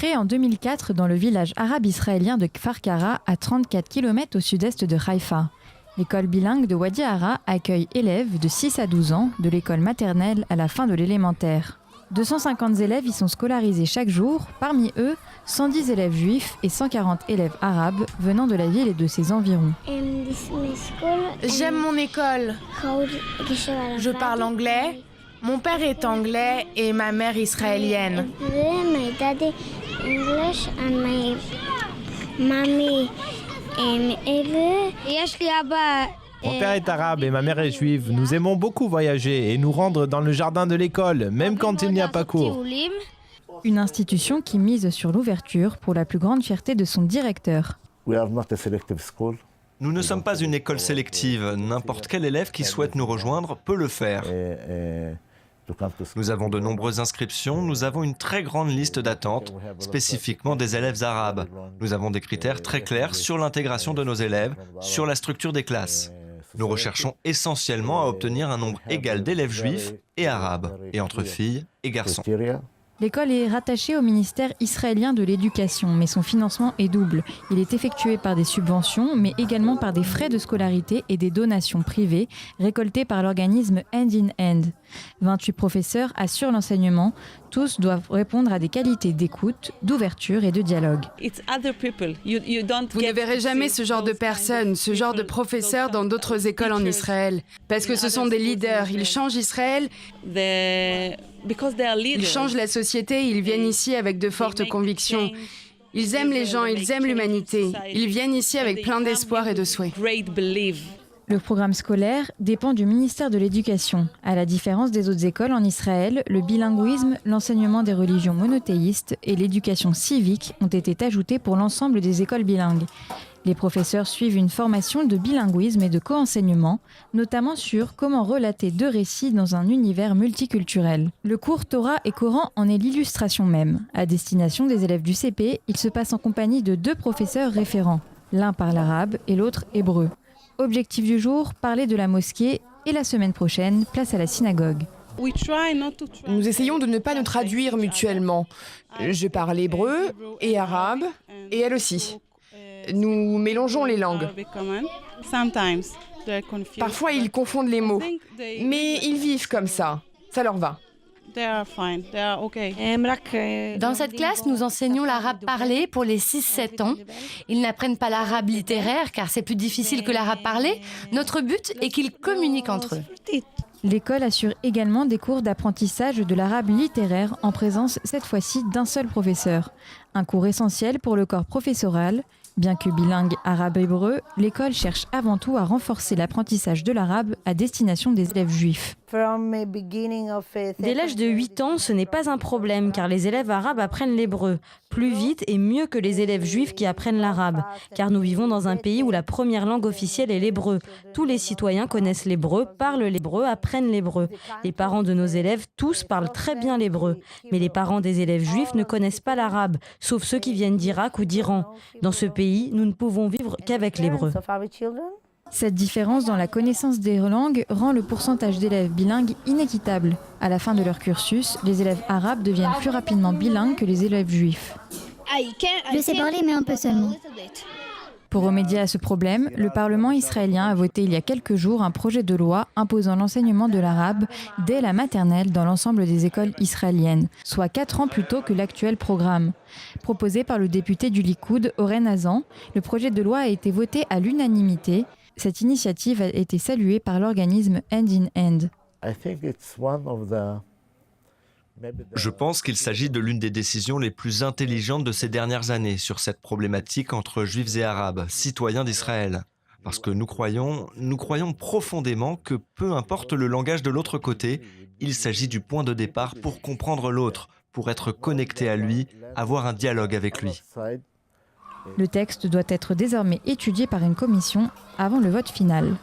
Créée en 2004 dans le village arabe israélien de Kfar Kara, à 34 km au sud-est de Haïfa. L'école bilingue de Wadi Hara accueille élèves de 6 à 12 ans, de l'école maternelle à la fin de l'élémentaire. 250 élèves y sont scolarisés chaque jour, parmi eux 110 élèves juifs et 140 élèves arabes venant de la ville et de ses environs. J'aime mon école. Je parle anglais. Mon père est anglais et ma mère israélienne. Mon père est arabe et ma mère est juive. Nous aimons beaucoup voyager et nous rendre dans le jardin de l'école, même quand il n'y a pas cours. Une institution qui mise sur l'ouverture pour la plus grande fierté de son directeur. Nous ne sommes pas une école sélective. N'importe quel élève qui souhaite nous rejoindre peut le faire. Nous avons de nombreuses inscriptions, nous avons une très grande liste d'attente, spécifiquement des élèves arabes. Nous avons des critères très clairs sur l'intégration de nos élèves, sur la structure des classes. Nous recherchons essentiellement à obtenir un nombre égal d'élèves juifs et arabes, et entre filles et garçons. L'école est rattachée au ministère israélien de l'Éducation, mais son financement est double. Il est effectué par des subventions, mais également par des frais de scolarité et des donations privées récoltées par l'organisme Hand in Hand. 28 professeurs assurent l'enseignement. Tous doivent répondre à des qualités d'écoute, d'ouverture et de dialogue. Vous ne verrez jamais ce genre de personnes, ce genre de professeurs dans d'autres écoles en Israël. Parce que ce sont des leaders, ils changent Israël, ils changent la société, ils viennent ici avec de fortes convictions. Ils aiment les gens, ils aiment l'humanité. Ils viennent ici avec plein d'espoir et de souhait. Le programme scolaire dépend du ministère de l'Éducation. À la différence des autres écoles en Israël, le bilinguisme, l'enseignement des religions monothéistes et l'éducation civique ont été ajoutés pour l'ensemble des écoles bilingues. Les professeurs suivent une formation de bilinguisme et de co-enseignement, notamment sur comment relater deux récits dans un univers multiculturel. Le cours Torah et Coran en est l'illustration même. À destination des élèves du CP, il se passe en compagnie de 2 professeurs référents. L'un parle arabe et l'autre hébreu. Objectif du jour, parler de la mosquée et la semaine prochaine, place à la synagogue. Nous essayons de ne pas nous traduire mutuellement. Je parle hébreu et arabe, et elle aussi. Nous mélangeons les langues. Parfois, ils confondent les mots, mais ils vivent comme ça. Ça leur va. Dans cette classe, nous enseignons l'arabe parlé pour les 6-7 ans. Ils n'apprennent pas l'arabe littéraire car c'est plus difficile que l'arabe parlé. Notre but est qu'ils communiquent entre eux. L'école assure également des cours d'apprentissage de l'arabe littéraire en présence cette fois-ci d'un seul professeur. Un cours essentiel pour le corps professoral. Bien que bilingue arabe-hébreu, l'école cherche avant tout à renforcer l'apprentissage de l'arabe à destination des élèves juifs. Dès l'âge de 8 ans, ce n'est pas un problème car les élèves arabes apprennent l'hébreu plus vite et mieux que les élèves juifs qui apprennent l'arabe. Car nous vivons dans un pays où la première langue officielle est l'hébreu. Tous les citoyens connaissent l'hébreu, parlent l'hébreu, apprennent l'hébreu. Les parents de nos élèves, tous parlent très bien l'hébreu. Mais les parents des élèves juifs ne connaissent pas l'arabe, sauf ceux qui viennent d'Irak ou d'Iran. Dans ce pays, nous ne pouvons vivre qu'avec l'hébreu. Cette différence dans la connaissance des langues rend le pourcentage d'élèves bilingues inéquitable. À la fin de leur cursus, les élèves arabes deviennent plus rapidement bilingues que les élèves juifs. Je sais parler, mais un peu seulement. Pour remédier à ce problème, le Parlement israélien a voté il y a quelques jours un projet de loi imposant l'enseignement de l'arabe dès la maternelle dans l'ensemble des écoles israéliennes, soit 4 ans plus tôt que l'actuel programme. Proposé par le député du Likoud, Oren Hazan, le projet de loi a été voté à l'unanimité. Cette initiative a été saluée par l'organisme Hand in Hand. Je pense qu'il s'agit de l'une des décisions les plus intelligentes de ces dernières années sur cette problématique entre juifs et arabes, citoyens d'Israël. Parce que nous croyons profondément que peu importe le langage de l'autre côté, il s'agit du point de départ pour comprendre l'autre, pour être connecté à lui, avoir un dialogue avec lui. Le texte doit être désormais étudié par une commission avant le vote final.